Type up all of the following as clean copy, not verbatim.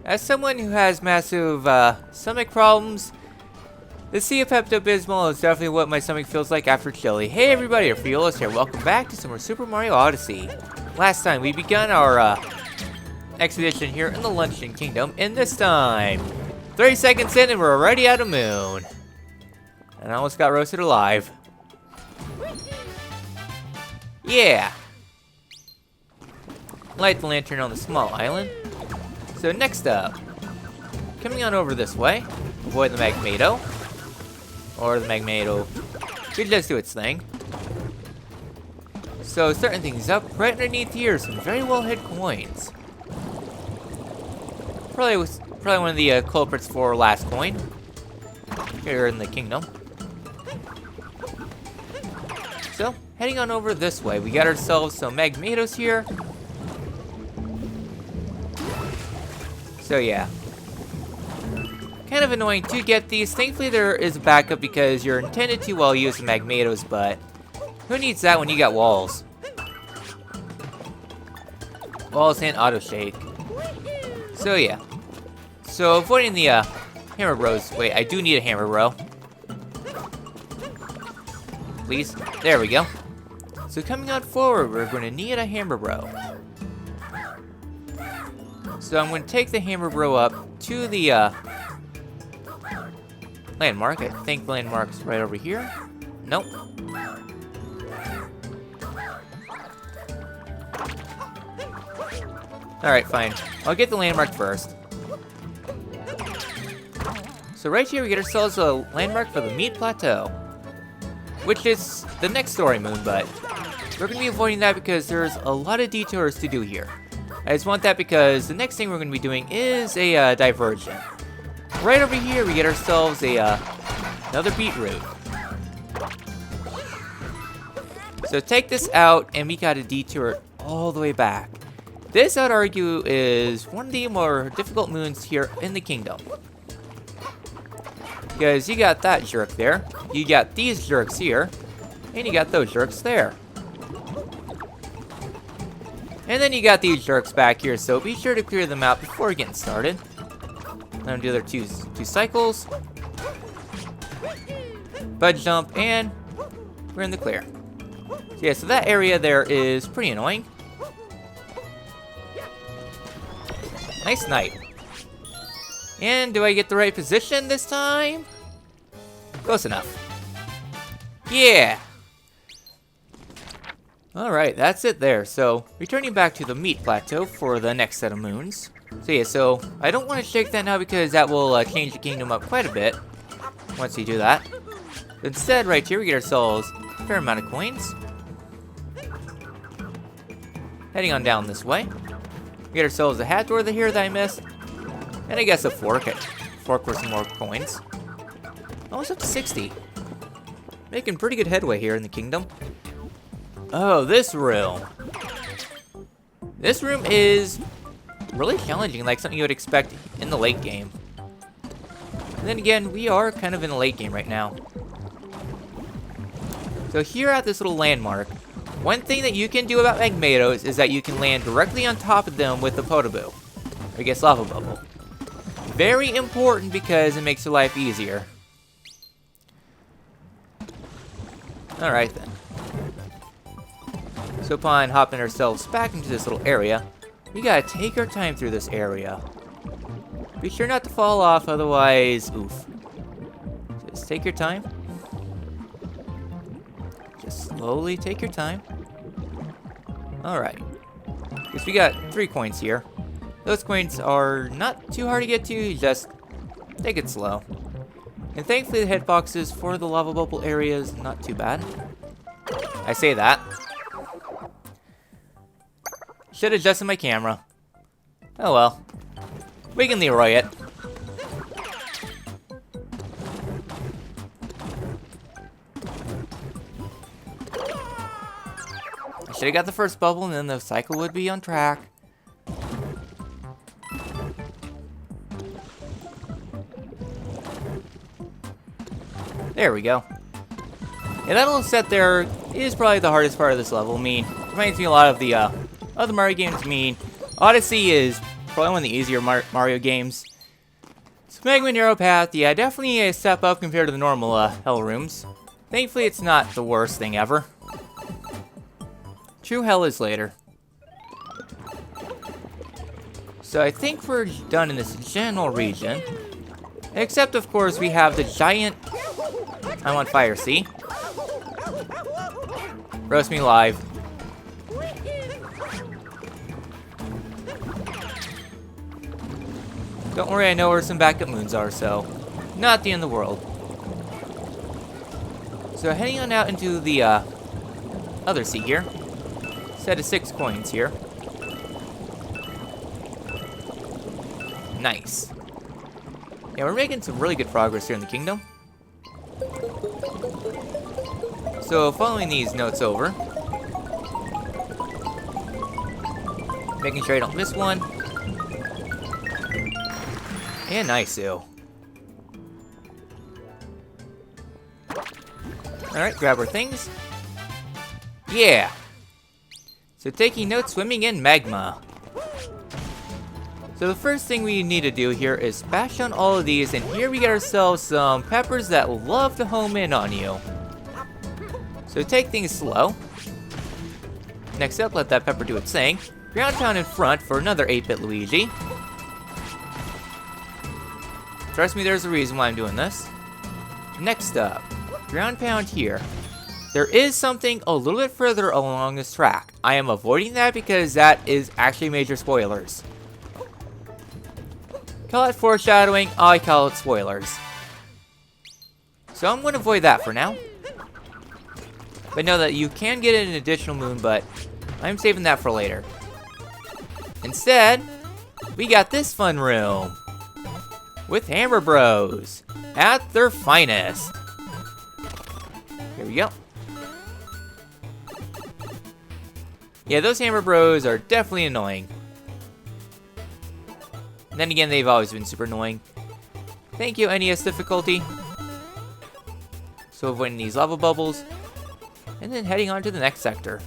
As someone who has massive stomach problems, the Sea of Pepto-Bismol is definitely what my stomach feels like after chili. Hey everybody, Orpheolus here. Welcome back to some more Super Mario Odyssey. Last time we begun our expedition here in the Luncheon Kingdom, and this time, 30 seconds in and we're already at a moon. And I almost got roasted alive. Yeah. Light the lantern on the small island. So next up, coming on over this way, avoid the Magneto. Or the Magneto could just do its thing. So starting things up, right underneath here, some very well hid coins. Probably one of the culprits for last coin here in the kingdom. So heading on over this way, we got ourselves some Magnetos here. So yeah, kind of annoying to get these. Thankfully there is a backup because you're intended to while using Magnetos, but who needs that when you got walls? Walls and auto shake. So yeah. So avoiding the hammer bros. Wait, I do need a hammer bro. Please. There we go. So coming on forward, we're going to need a hammer bro. So I'm going to take the hammer bro up to the landmark. I think the landmark's right over here. Nope. Alright, fine. I'll get the landmark first. So right here we get ourselves a landmark for the Meat Plateau, which is the next story moon, but we're going to be avoiding that because there's a lot of detours to do here. I just want that because the next thing we're going to be doing is a diversion. Right over here we get ourselves a another beetroot. So take this out and we got to detour all the way back. This, I'd argue, is one of the more difficult moons here in the kingdom. Because you got that jerk there, you got these jerks here, and you got those jerks there. And then you got these jerks back here, so be sure to clear them out before getting started. Let them do their two cycles. Bud jump, and we're in the clear. So yeah, so that area there is pretty annoying. Nice night. And do I get the right position this time? Close enough. Yeah! Alright, that's it there. So, returning back to the Meat Plateau for the next set of moons. So yeah, so I don't want to shake that now because that will change the kingdom up quite a bit once you do that. Instead, right here we get ourselves a fair amount of coins. Heading on down this way. We get ourselves a hat door here that I missed. And I guess a fork. Fork for some more coins. Almost up to 60. Making pretty good headway here in the kingdom. Oh, this room. This room is really challenging, like something you would expect in the late game. And then again, we are kind of in the late game right now. So here at this little landmark, one thing that you can do about Magnetos is that you can land directly on top of them with the Potoboo. Or I guess Lava Bubble. Very important because it makes your life easier. Alright then. So upon hopping ourselves back into this little area, we gotta take our time through this area. Be sure not to fall off, otherwise, oof. Just take your time. Just slowly take your time. Alright. Guess we got 3 coins here. Those coins are not too hard to get to, just take it slow. And thankfully the hitboxes for the lava bubble area is not too bad. I say that. Should have adjusted my camera. Oh well. We can Leroy it. I should have got the first bubble and then the cycle would be on track. There we go. Yeah, that little set there is probably the hardest part of this level. I mean, it reminds me a lot of the other Mario games. I mean, Odyssey is Probably one of the easier Mario games. So Mega Man Narrow Path, yeah, definitely a step up compared to the normal hell rooms. Thankfully, it's not the worst thing ever. True hell is later. So I think we're done in this general region. Except, of course, we have the giant... I'm on fire, see? Roast me live. Don't worry, I know where some backup moons are, so... not the end of the world. So heading on out into the other sea here. Set of 6 coins here. Nice. Yeah, we're making some really good progress here in the kingdom. So, following these notes over. Making sure I don't miss one. And nice, ew. Alright, grab our things. Yeah! So, taking notes, swimming in magma. So the first thing we need to do here is bash on all of these, and here we get ourselves some peppers that love to home in on you. So take things slow. Next up, let that pepper do its thing. Ground pound in front for another 8-bit Luigi. Trust me, there's a reason why I'm doing this. Next up, ground pound here. There is something a little bit further along this track. I am avoiding that because that is actually major spoilers. Call it foreshadowing, I call it spoilers. So I'm going to avoid that for now. But know that you can get an additional moon, but I'm saving that for later. Instead, we got this fun room. With Hammer Bros. At their finest. Here we go. Yeah, those Hammer Bros are definitely annoying. Then again, they've always been super annoying. Thank you, NES difficulty. So avoiding these lava bubbles. And then heading on to the next sector.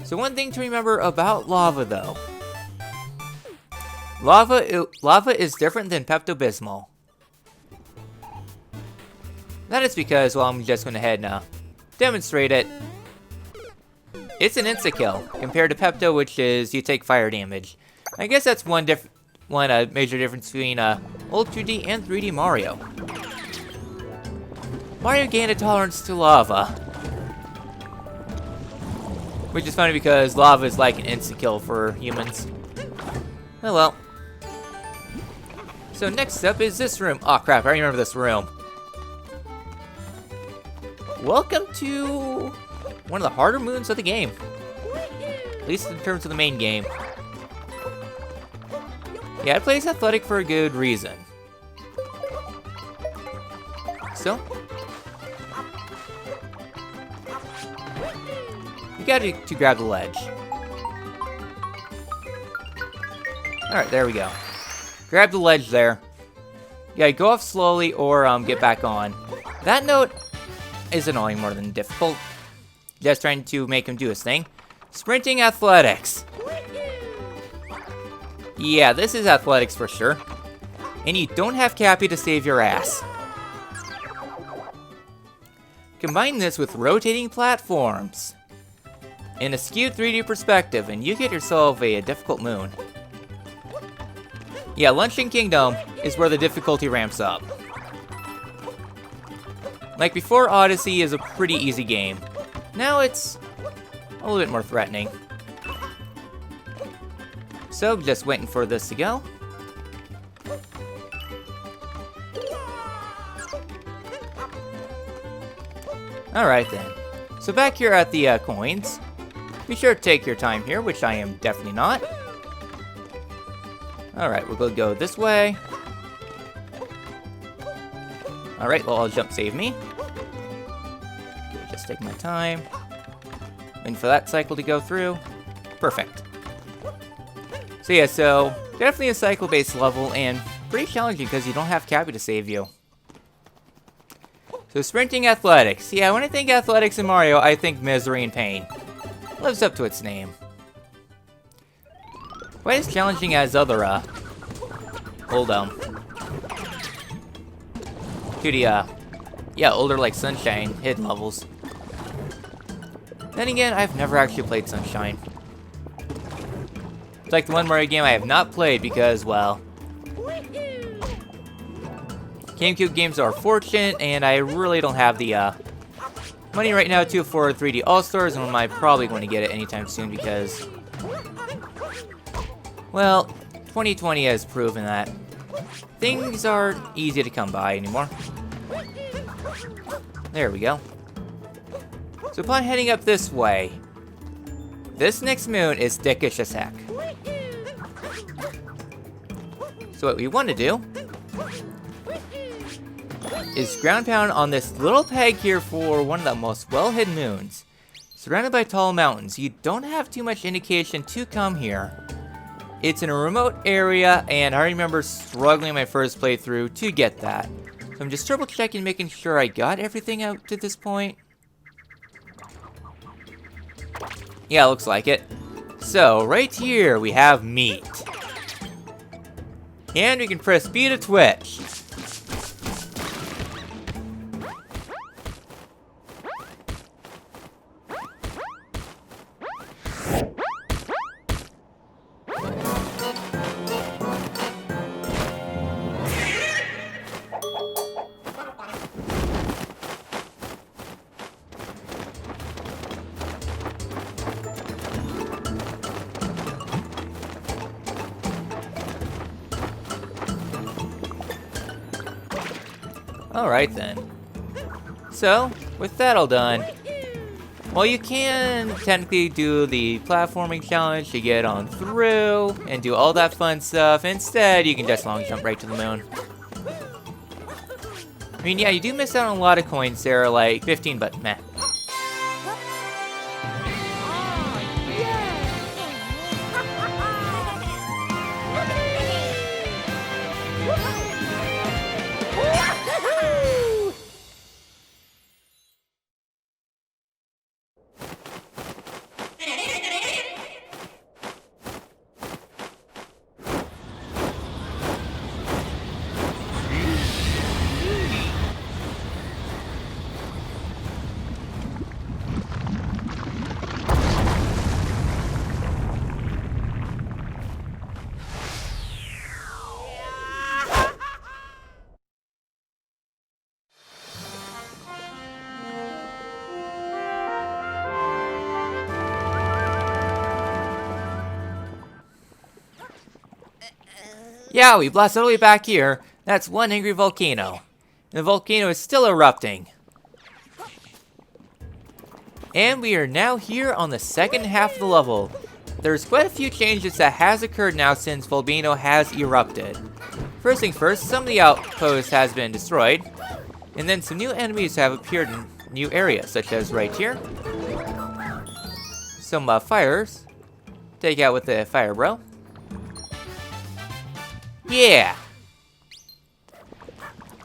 So one thing to remember about lava, though. Lava is different than Pepto-Bismol. That is because, well, I'm just going to head and demonstrate it. It's an insta-kill, compared to Pepto, which is you take fire damage. I guess that's one major difference between old 2D and 3D Mario. Mario gained a tolerance to lava. Which is funny because lava is like an insta-kill for humans. Oh well. So next up is this room. Oh crap, I remember this room. Welcome to one of the harder moons of the game. At least in terms of the main game. Yeah, it plays athletic for a good reason. So, you got to grab the ledge. Alright, there we go. Grab the ledge there. Yeah, go off slowly or get back on. That note is annoying more than difficult. Just trying to make him do his thing. Sprinting athletics. Yeah, this is athletics for sure. And you don't have Cappy to save your ass. Combine this with rotating platforms in a skewed 3D perspective, and you get yourself a difficult moon. Yeah, Luncheon Kingdom is where the difficulty ramps up. Like before, Odyssey is a pretty easy game. Now it's a little bit more threatening. So, just waiting for this to go. Alright then. So back here at the coins, be sure to take your time here, which I am definitely not. Alright, we're gonna go this way. Alright, well, I'll jump save me. Okay, just take my time. Waiting for that cycle to go through. Perfect. So yeah, so definitely a cycle-based level and pretty challenging because you don't have Cappy to save you. So sprinting athletics. Yeah, when I think athletics in Mario, I think misery and pain. Lives up to its name. quite as challenging as other, old, 2D, yeah, older, like, Sunshine hidden levels. Then again, I've never actually played Sunshine. It's like the one Mario game I have not played because, well, GameCube games are fortunate, and I really don't have the, money right now to afford 3D All-Stars, and I'm probably going to get it anytime soon because, well, 2020 has proven that things aren't easy to come by anymore. There we go. So upon heading up this way, this next moon is thickish as heck. So what we want to do is ground pound on this little peg here for one of the most well-hidden moons. Surrounded by tall mountains, you don't have too much indication to come here. It's in a remote area, and I remember struggling in my first playthrough to get that. So I'm just triple checking, making sure I got everything out to this point. Yeah, looks like it. So, right here we have meat. And we can press B to twitch. Alright then. So, with that all done, well, you can technically do the platforming challenge to get on through and do all that fun stuff. Instead, you can just long jump right to the moon. I mean, yeah, you do miss out on a lot of coins there, like 15, but meh. Yeah, we blasted all the way back here. That's one angry volcano. And the volcano is still erupting. And we are now here on the second half of the level. There's quite a few changes that has occurred now since volcano has erupted. First thing first, some of the outposts has been destroyed. And then some new enemies have appeared in new areas, such as right here. Some fires. Take out with the fire bro. Yeah!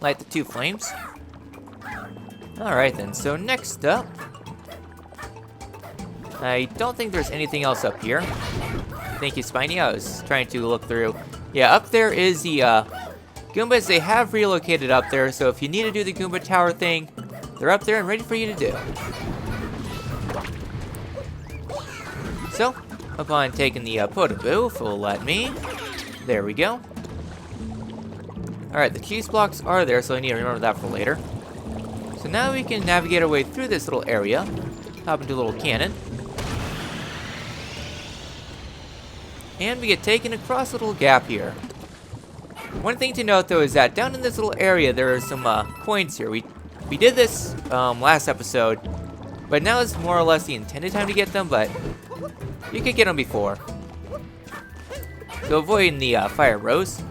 Light the two flames. Alright then, so next up, I don't think there's anything else up here. Thank you, Spiny. I was trying to look through. Yeah, up there is the Goombas. They have relocated up there, so if you need to do the Goomba Tower thing, they're up there and ready for you to do. So, upon taking the Potoboo, if it'll let me, there we go. Alright, the cheese blocks are there, so I need to remember that for later. So now we can navigate our way through this little area. Hop into a little cannon. And we get taken across a little gap here. One thing to note though is that down in this little area there are some coins here. We did this last episode, but now is more or less the intended time to get them, but you could get them before. So avoiding the fire rows.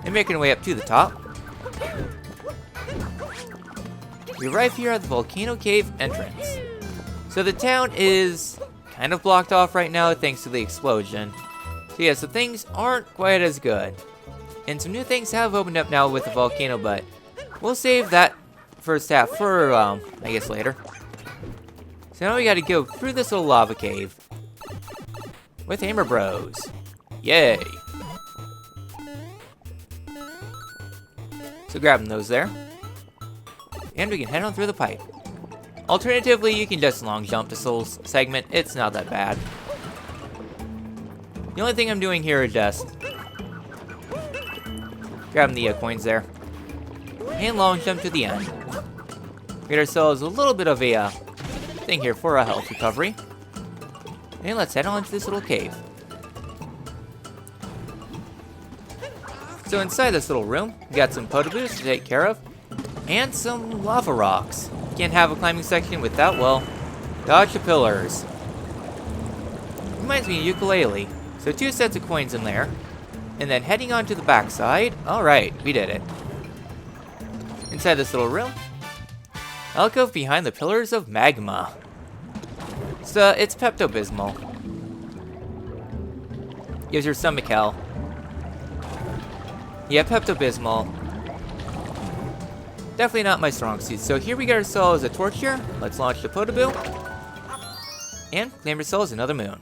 And making our way up to the top. We arrive here at the Volcano Cave entrance. So the town is kind of blocked off right now thanks to the explosion. So yeah, so things aren't quite as good. And some new things have opened up now with the volcano, but we'll save that first half for, I guess later. So now we gotta go through this little lava cave with Hammer Bros. Yay! So grabbing those there. And we can head on through the pipe. Alternatively, you can just long jump to Soul's segment. It's not that bad. The only thing I'm doing here is just grabbing the coins there. And long jump to the end. Get ourselves a little bit of a thing here for a health recovery. And let's head on to this little cave. So inside this little room, we got some Podoboos to take care of. And some lava rocks. Can't have a climbing section without, well, dodge the pillars. Reminds me of ukulele. So 2 sets of coins in there. And then heading on to the backside. Alright, we did it. Inside this little room, alcove behind the pillars of magma. So it's Pepto-Bismol. Gives your stomach hell. Yeah, Pepto-Bismol. Definitely not my strong suit. So here we got ourselves a torch here. Let's launch the Podoboo. And claim ourselves another moon.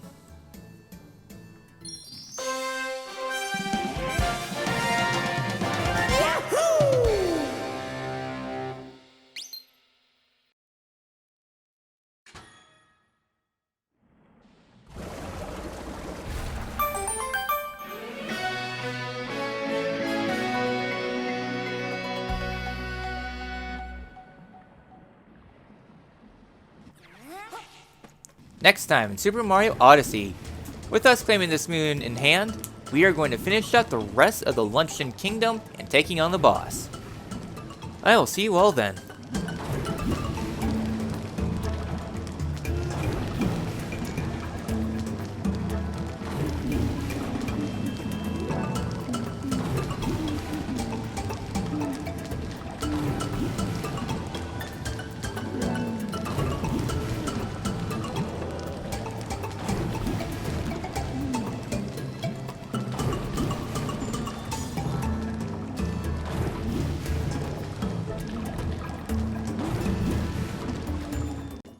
Next time in Super Mario Odyssey. With us claiming this moon in hand, we are going to finish up the rest of the Luncheon Kingdom and taking on the boss. I will see you all then.